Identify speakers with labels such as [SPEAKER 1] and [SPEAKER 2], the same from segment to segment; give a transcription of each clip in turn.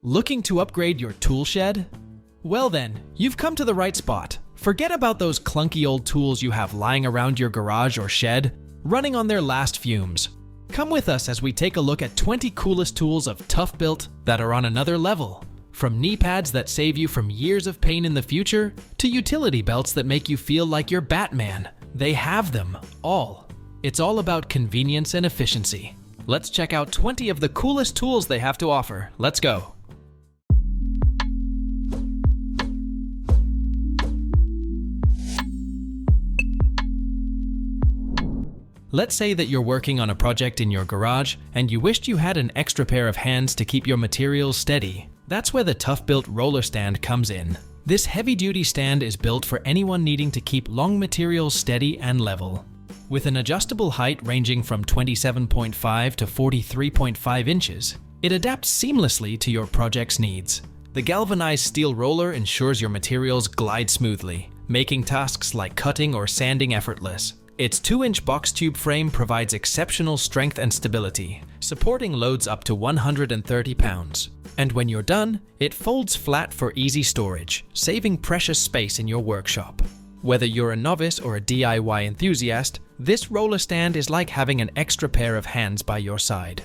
[SPEAKER 1] Looking to upgrade your tool shed? Well then, you've come to the right spot. Forget about those clunky old tools you have lying around your garage or shed, running on their last fumes. Come with us as we take a look at 20 coolest tools of Toughbuilt that are on another level. From knee pads that save you from years of pain in the future, to utility belts that make you feel like you're Batman. They have them all. It's all about convenience and efficiency. Let's check out 20 of the coolest tools they have to offer. Let's go. Let's say that you're working on a project in your garage and you wished you had an extra pair of hands to keep your materials steady. That's where the Toughbuilt roller stand comes in. This heavy-duty stand is built for anyone needing to keep long materials steady and level. With an adjustable height ranging from 27.5 to 43.5 inches, it adapts seamlessly to your project's needs. The galvanized steel roller ensures your materials glide smoothly, making tasks like cutting or sanding effortless. Its 2-inch box tube frame provides exceptional strength and stability, supporting loads up to 130 pounds. And when you're done, it folds flat for easy storage, saving precious space in your workshop. Whether you're a novice or a DIY enthusiast, this roller stand is like having an extra pair of hands by your side.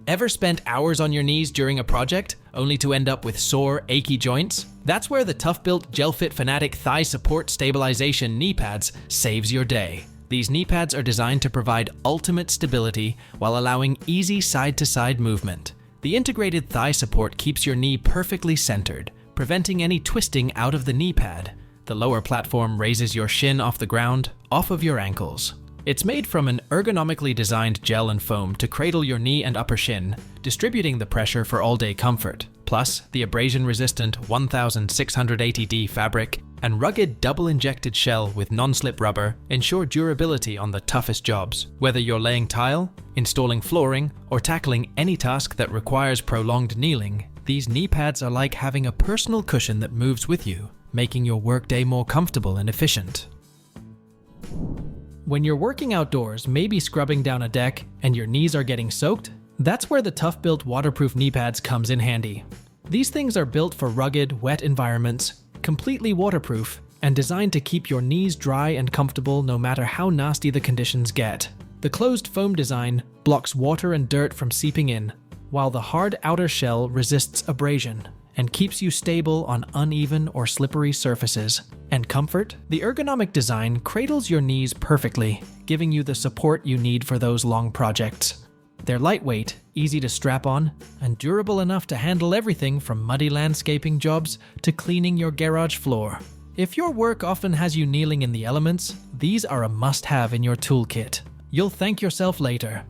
[SPEAKER 1] Ever spent hours on your knees during a project, only to end up with sore, achy joints? That's where the Toughbuilt GelFit Fanatic Thigh Support Stabilization knee pads saves your day. These knee pads are designed to provide ultimate stability while allowing easy side-to-side movement. The integrated thigh support keeps your knee perfectly centered, preventing any twisting out of the knee pad. The lower platform raises your shin off the ground, off of your ankles. It's made from an ergonomically designed gel and foam to cradle your knee and upper shin, distributing the pressure for all-day comfort. Plus, the abrasion-resistant 1680D fabric and rugged double-injected shell with non-slip rubber ensure durability on the toughest jobs. Whether you're laying tile, installing flooring, or tackling any task that requires prolonged kneeling, these knee pads are like having a personal cushion that moves with you, making your workday more comfortable and efficient. When you're working outdoors, maybe scrubbing down a deck, and your knees are getting soaked, that's where the Toughbuilt waterproof knee pads comes in handy. These things are built for rugged, wet environments, completely waterproof, and designed to keep your knees dry and comfortable no matter how nasty the conditions get. The closed foam design blocks water and dirt from seeping in, while the hard outer shell resists abrasion and keeps you stable on uneven or slippery surfaces. And comfort? The ergonomic design cradles your knees perfectly, giving you the support you need for those long projects. They're lightweight, easy to strap on, and durable enough to handle everything from muddy landscaping jobs to cleaning your garage floor. If your work often has you kneeling in the elements, these are a must-have in your toolkit. You'll thank yourself later.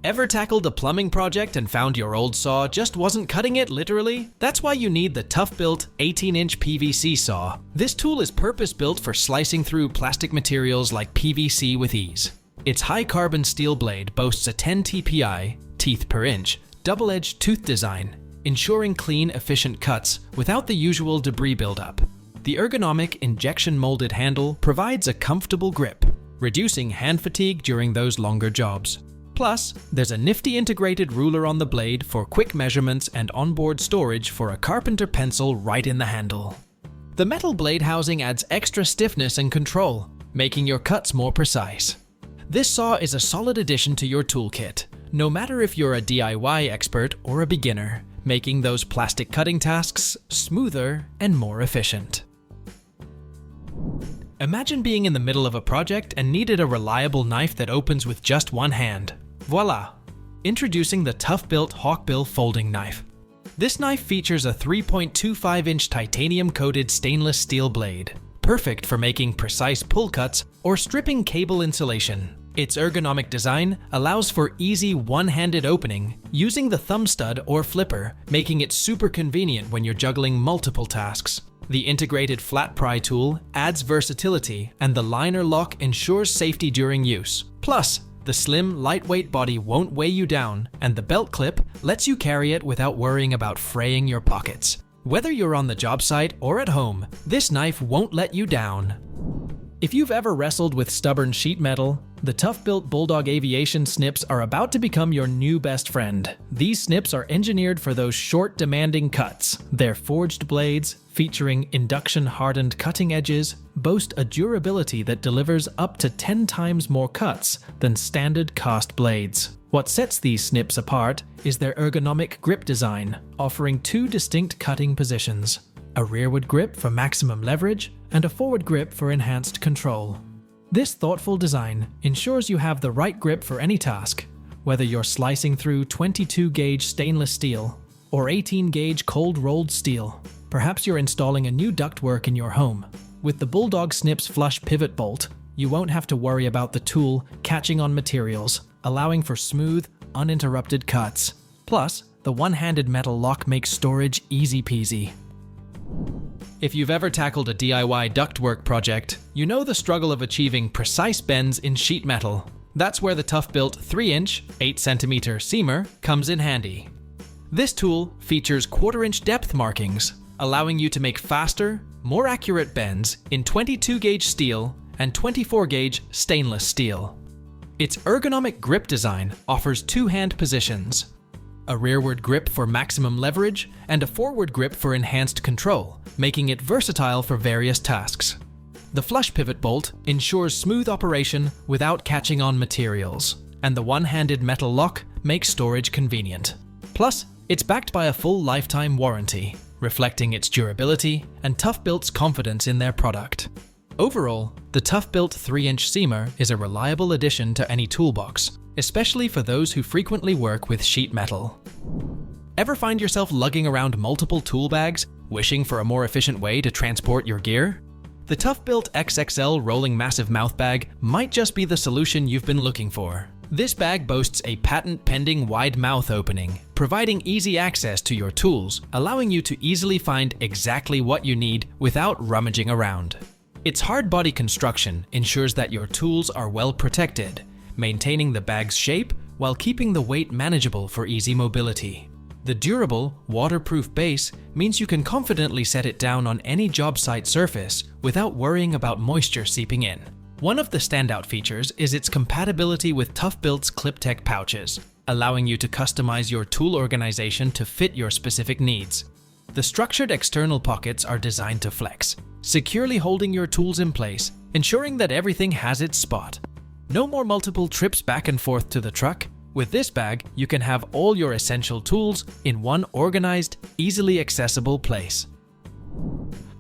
[SPEAKER 1] Ever tackled a plumbing project and found your old saw just wasn't cutting it literally? That's why you need the Toughbuilt 18-inch PVC Saw. This tool is purpose-built for slicing through plastic materials like PVC with ease. Its high-carbon steel blade boasts a 10 TPI, teeth per inch, double-edged tooth design, ensuring clean, efficient cuts without the usual debris buildup. The ergonomic injection-molded handle provides a comfortable grip, reducing hand fatigue during those longer jobs. Plus, there's a nifty integrated ruler on the blade for quick measurements and onboard storage for a carpenter pencil right in the handle. The metal blade housing adds extra stiffness and control, making your cuts more precise. This saw is a solid addition to your toolkit, no matter if you're a DIY expert or a beginner, making those plastic cutting tasks smoother and more efficient. Imagine being in the middle of a project and needed a reliable knife that opens with just one hand. Voila! Introducing the Toughbuilt Hawkbill Folding Knife. This knife features a 3.25-inch titanium-coated stainless steel blade, perfect for making precise pull cuts or stripping cable insulation. Its ergonomic design allows for easy one-handed opening using the thumb stud or flipper, making it super convenient when you're juggling multiple tasks. The integrated flat pry tool adds versatility, and the liner lock ensures safety during use. Plus, the slim, lightweight body won't weigh you down, and the belt clip lets you carry it without worrying about fraying your pockets. Whether you're on the job site or at home, this knife won't let you down. If you've ever wrestled with stubborn sheet metal, the Toughbuilt Bulldog Aviation Snips are about to become your new best friend. These snips are engineered for those short, demanding cuts. Their forged blades, featuring induction-hardened cutting edges, boast a durability that delivers up to 10 times more cuts than standard cast blades. What sets these snips apart is their ergonomic grip design, offering two distinct cutting positions: a rearward grip for maximum leverage and a forward grip for enhanced control. This thoughtful design ensures you have the right grip for any task, whether you're slicing through 22-gauge stainless steel or 18-gauge cold-rolled steel. Perhaps you're installing a new ductwork in your home. With the Bulldog Snips flush pivot bolt, you won't have to worry about the tool catching on materials, allowing for smooth, uninterrupted cuts. Plus, the one-handed metal lock makes storage easy peasy. If you've ever tackled a DIY ductwork project, you know the struggle of achieving precise bends in sheet metal. That's where the Toughbuilt 3-inch, 8cm seamer comes in handy. This tool features 1/4-inch depth markings, allowing you to make faster, more accurate bends in 22-gauge steel and 24-gauge stainless steel. Its ergonomic grip design offers two hand positions: a rearward grip for maximum leverage and a forward grip for enhanced control, making it versatile for various tasks. The flush pivot bolt ensures smooth operation without catching on materials, and the one-handed metal lock makes storage convenient. Plus, it's backed by a full lifetime warranty, reflecting its durability and Toughbuilt's confidence in their product. Overall, the Toughbuilt 3-inch seamer is a reliable addition to any toolbox, especially for those who frequently work with sheet metal. Ever find yourself lugging around multiple tool bags, wishing for a more efficient way to transport your gear? The Toughbuilt XXL Rolling Massive Mouth Bag might just be the solution you've been looking for. This bag boasts a patent-pending wide mouth opening, providing easy access to your tools, allowing you to easily find exactly what you need without rummaging around. Its hard body construction ensures that your tools are well protected, maintaining the bag's shape while keeping the weight manageable for easy mobility. The durable, waterproof base means you can confidently set it down on any job site surface without worrying about moisture seeping in. One of the standout features is its compatibility with Toughbuilt's ClipTech pouches, allowing you to customize your tool organization to fit your specific needs. The structured external pockets are designed to flex, securely holding your tools in place, ensuring that everything has its spot. No more multiple trips back and forth to the truck. With this bag, you can have all your essential tools in one organized, easily accessible place.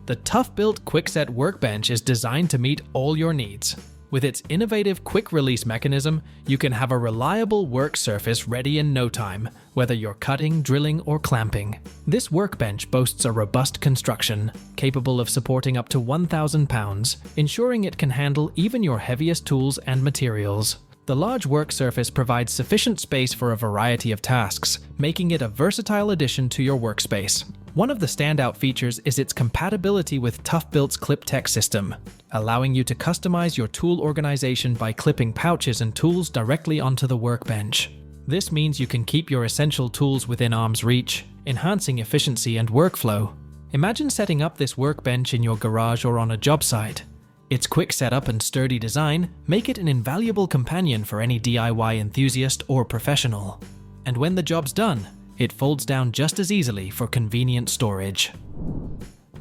[SPEAKER 1] The Toughbuilt QuickSet workbench is designed to meet all your needs. With its innovative quick release mechanism, you can have a reliable work surface ready in no time, whether you're cutting, drilling, or clamping. This workbench boasts a robust construction, capable of supporting up to 1,000 pounds, ensuring it can handle even your heaviest tools and materials. The large work surface provides sufficient space for a variety of tasks, making it a versatile addition to your workspace. One of the standout features is its compatibility with Toughbuilt's ClipTech system, allowing you to customize your tool organization by clipping pouches and tools directly onto the workbench. This means you can keep your essential tools within arm's reach, enhancing efficiency and workflow. Imagine setting up this workbench in your garage or on a job site. Its quick setup and sturdy design make it an invaluable companion for any DIY enthusiast or professional. And when the job's done, it folds down just as easily for convenient storage.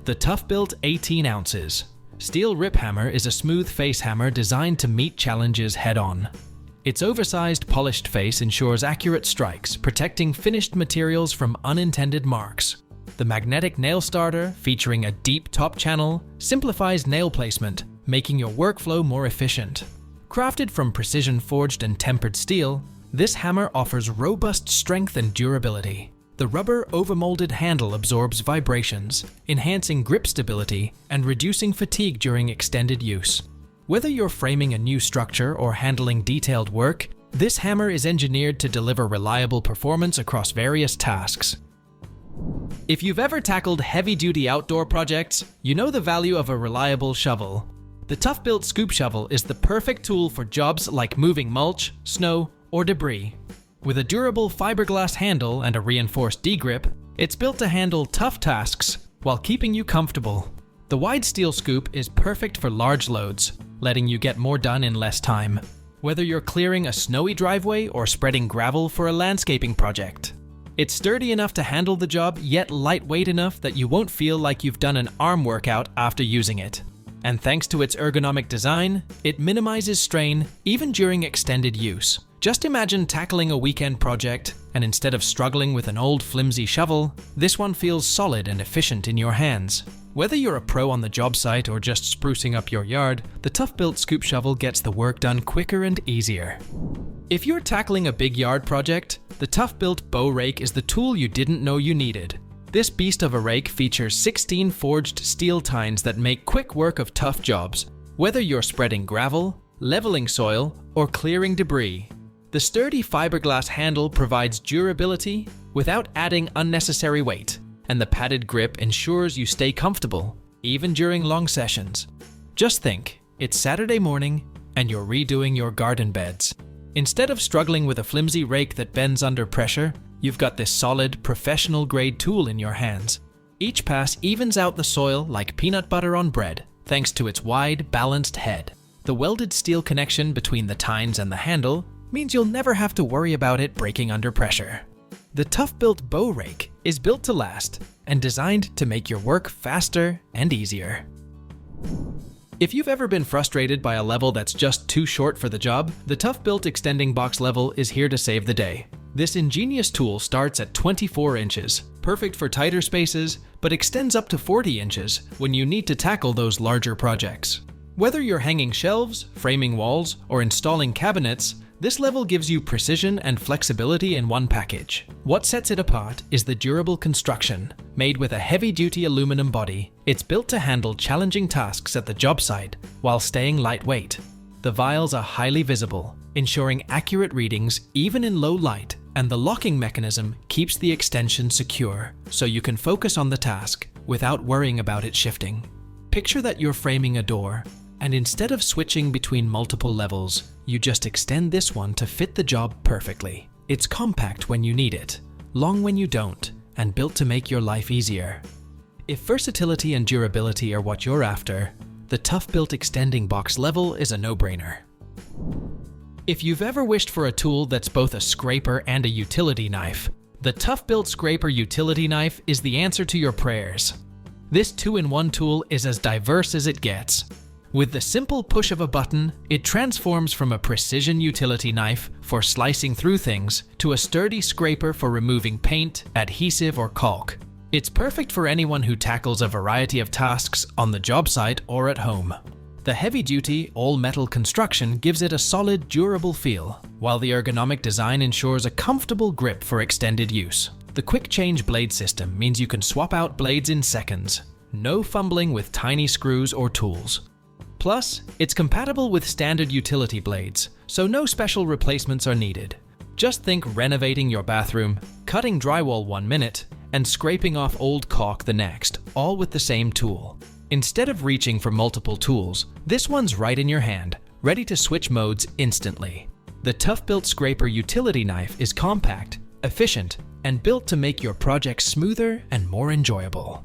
[SPEAKER 1] The Toughbuilt 18 ounces. Steel rip hammer is a smooth face hammer designed to meet challenges head-on. Its oversized polished face ensures accurate strikes, protecting finished materials from unintended marks. The magnetic nail starter, featuring a deep top channel, simplifies nail placement, making your workflow more efficient. Crafted from precision-forged and tempered steel, this hammer offers robust strength and durability. The rubber overmolded handle absorbs vibrations, enhancing grip stability and reducing fatigue during extended use. Whether you're framing a new structure or handling detailed work, this hammer is engineered to deliver reliable performance across various tasks. If you've ever tackled heavy-duty outdoor projects, you know the value of a reliable shovel. The Toughbuilt Scoop Shovel is the perfect tool for jobs like moving mulch, snow, or debris. With a durable fiberglass handle and a reinforced D-grip, it's built to handle tough tasks while keeping you comfortable. The The wide steel scoop is perfect for large loads, letting you get more done in less time. Whether you're clearing a snowy driveway or spreading gravel for a landscaping project. It's sturdy enough to handle the job, yet lightweight enough that you won't feel like you've done an arm workout after using it. And thanks to its ergonomic design, it minimizes strain even during extended use. Just imagine tackling a weekend project, and instead of struggling with an old flimsy shovel, this one feels solid and efficient in your hands. Whether you're a pro on the job site or just sprucing up your yard, the Toughbuilt scoop shovel gets the work done quicker and easier. If you're tackling a big yard project, the Toughbuilt bow rake is the tool you didn't know you needed. This beast of a rake features 16 forged steel tines that make quick work of tough jobs, whether you're spreading gravel, leveling soil, or clearing debris. The sturdy fiberglass handle provides durability without adding unnecessary weight, and the padded grip ensures you stay comfortable, even during long sessions. Just think, it's Saturday morning, and you're redoing your garden beds. Instead of struggling with a flimsy rake that bends under pressure, you've got this solid, professional-grade tool in your hands. Each pass evens out the soil like peanut butter on bread, thanks to its wide, balanced head. The welded steel connection between the tines and the handle means you'll never have to worry about it breaking under pressure. The Toughbuilt bow rake is built to last and designed to make your work faster and easier. If you've ever been frustrated by a level that's just too short for the job, the Toughbuilt extending box level is here to save the day. This ingenious tool starts at 24 inches, perfect for tighter spaces, but extends up to 40 inches when you need to tackle those larger projects. Whether you're hanging shelves, framing walls, or installing cabinets, this level gives you precision and flexibility in one package. What sets it apart is the durable construction. Made with a heavy-duty aluminum body, it's built to handle challenging tasks at the job site while staying lightweight. The vials are highly visible, ensuring accurate readings even in low light, and the locking mechanism keeps the extension secure, so you can focus on the task without worrying about it shifting. Picture that you're framing a door, and instead of switching between multiple levels, you just extend this one to fit the job perfectly. It's compact when you need it, long when you don't, and built to make your life easier. If versatility and durability are what you're after, the Toughbuilt extending box level is a no-brainer. If you've ever wished for a tool that's both a scraper and a utility knife, the Toughbuilt Scraper Utility Knife is the answer to your prayers. This 2-in-1 tool is as diverse as it gets. With the simple push of a button, it transforms from a precision utility knife for slicing through things to a sturdy scraper for removing paint, adhesive, or caulk. It's perfect for anyone who tackles a variety of tasks on the job site or at home. The heavy-duty, all-metal construction gives it a solid, durable feel, while the ergonomic design ensures a comfortable grip for extended use. The quick-change blade system means you can swap out blades in seconds. No fumbling with tiny screws or tools. Plus, it's compatible with standard utility blades, so no special replacements are needed. Just think renovating your bathroom, cutting drywall 1 minute, and scraping off old caulk the next, all with the same tool. Instead of reaching for multiple tools, this one's right in your hand, ready to switch modes instantly. The Toughbuilt Scraper Utility Knife is compact, efficient, and built to make your projects smoother and more enjoyable.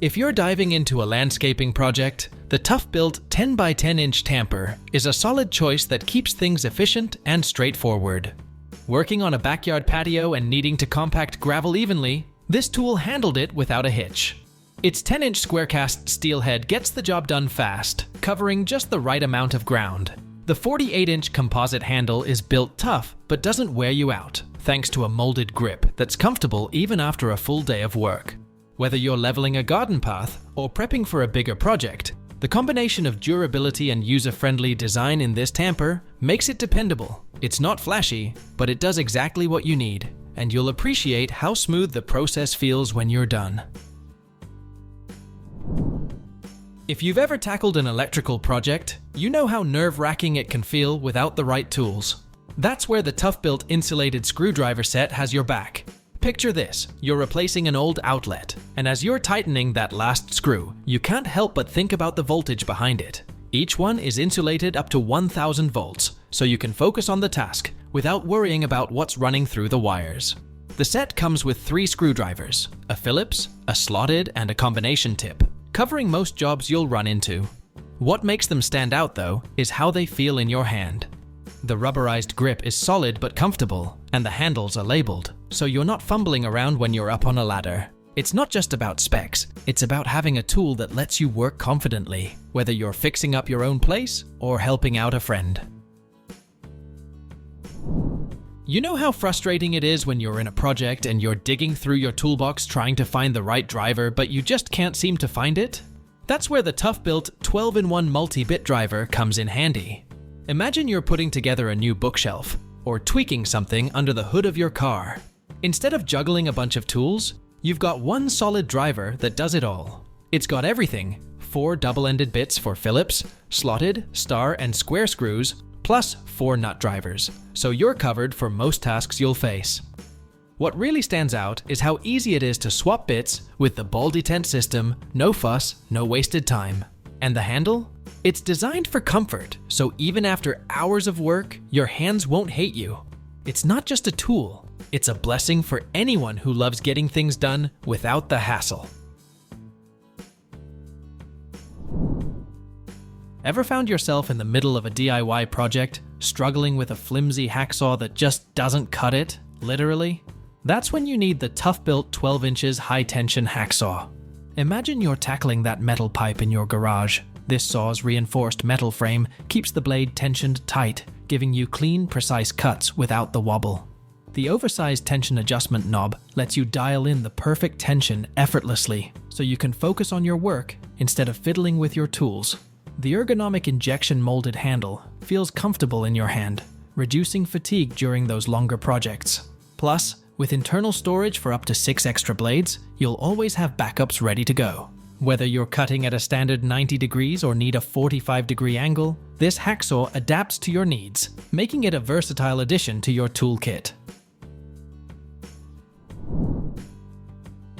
[SPEAKER 1] If you're diving into a landscaping project, the Toughbuilt 10x10-inch tamper is a solid choice that keeps things efficient and straightforward. Working on a backyard patio and needing to compact gravel evenly, this tool handled it without a hitch. Its 10-inch square-cast steel head gets the job done fast, covering just the right amount of ground. The 48-inch composite handle is built tough but doesn't wear you out, thanks to a molded grip that's comfortable even after a full day of work. Whether you're leveling a garden path or prepping for a bigger project, the combination of durability and user-friendly design in this tamper makes it dependable. It's not flashy, but it does exactly what you need, and you'll appreciate how smooth the process feels when you're done. If you've ever tackled an electrical project, you know how nerve-wracking it can feel without the right tools. That's where the Toughbuilt insulated screwdriver set has your back. Picture this, you're replacing an old outlet, and as you're tightening that last screw, you can't help but think about the voltage behind it. Each one is insulated up to 1000 volts, so you can focus on the task without worrying about what's running through the wires. The set comes with 3 screwdrivers, a Phillips, a slotted, and a combination tip, covering most jobs you'll run into. What makes them stand out though is how they feel in your hand. The rubberized grip is solid but comfortable, and the handles are labeled, so you're not fumbling around when you're up on a ladder. It's not just about specs, it's about having a tool that lets you work confidently, whether you're fixing up your own place or helping out a friend. You know how frustrating it is when you're in a project and you're digging through your toolbox trying to find the right driver, but you just can't seem to find it? That's where the Toughbuilt 12-in-1 MultiBit Driver comes in handy. Imagine you're putting together a new bookshelf, or tweaking something under the hood of your car. Instead of juggling a bunch of tools, you've got one solid driver that does it all. It's got everything: 4 double-ended bits for Phillips, slotted, star, and square screws, plus 4 nut drivers, so you're covered for most tasks you'll face. What really stands out is how easy it is to swap bits with the ball detent system, no fuss, no wasted time. And the handle? It's designed for comfort, so even after hours of work, your hands won't hate you. It's not just a tool, it's a blessing for anyone who loves getting things done without the hassle. Ever found yourself in the middle of a DIY project, struggling with a flimsy hacksaw that just doesn't cut it, literally? That's when you need the Toughbuilt 12 inches high-tension hacksaw. Imagine you're tackling that metal pipe in your garage. This saw's reinforced metal frame keeps the blade tensioned tight, giving you clean, precise cuts without the wobble. The oversized tension adjustment knob lets you dial in the perfect tension effortlessly, so you can focus on your work instead of fiddling with your tools. The ergonomic injection molded handle feels comfortable in your hand, reducing fatigue during those longer projects. Plus, with internal storage for up to 6 extra blades, you'll always have backups ready to go. Whether you're cutting at a standard 90 degrees or need a 45-degree angle, this hacksaw adapts to your needs, making it a versatile addition to your toolkit.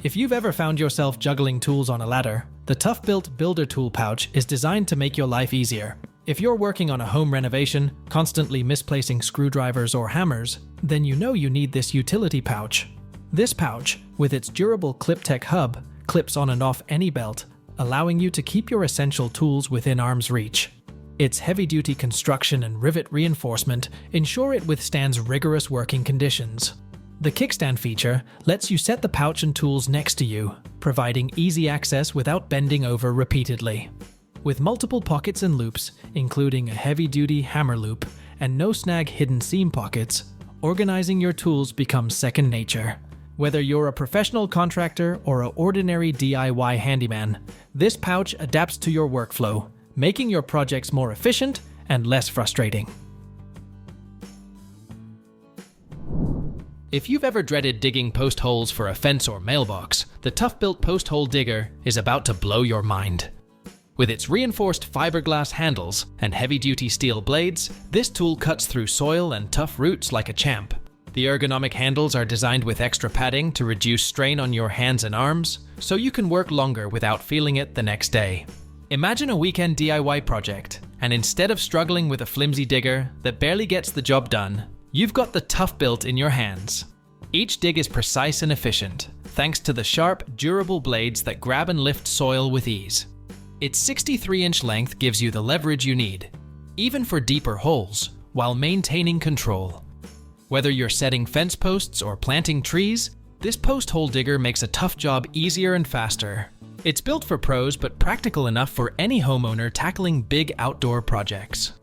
[SPEAKER 1] If you've ever found yourself juggling tools on a ladder, the Toughbuilt Builder Tool Pouch is designed to make your life easier. If you're working on a home renovation, constantly misplacing screwdrivers or hammers, then you know you need this utility pouch. This pouch, with its durable ClipTech hub, clips on and off any belt, allowing you to keep your essential tools within arm's reach. Its heavy-duty construction and rivet reinforcement ensure it withstands rigorous working conditions. The kickstand feature lets you set the pouch and tools next to you, providing easy access without bending over repeatedly. With multiple pockets and loops, including a heavy-duty hammer loop and no-snag hidden seam pockets, organizing your tools becomes second nature. Whether you're a professional contractor or an ordinary DIY handyman, this pouch adapts to your workflow, making your projects more efficient and less frustrating. If you've ever dreaded digging post holes for a fence or mailbox, the Toughbuilt Post Hole Digger is about to blow your mind. With its reinforced fiberglass handles and heavy-duty steel blades, this tool cuts through soil and tough roots like a champ. The ergonomic handles are designed with extra padding to reduce strain on your hands and arms, so you can work longer without feeling it the next day. Imagine a weekend DIY project, and instead of struggling with a flimsy digger that barely gets the job done, you've got the Toughbuilt in your hands. Each dig is precise and efficient, thanks to the sharp, durable blades that grab and lift soil with ease. Its 63-inch length gives you the leverage you need, even for deeper holes, while maintaining control. Whether you're setting fence posts or planting trees, this post hole digger makes a tough job easier and faster. It's built for pros, but practical enough for any homeowner tackling big outdoor projects.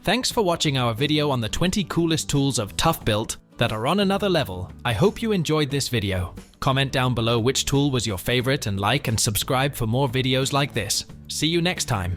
[SPEAKER 1] Thanks for watching our video on the 20 coolest tools of Toughbuilt that are on another level. I hope you enjoyed this video. Comment down below which tool was your favorite and like and subscribe for more videos like this. See you next time.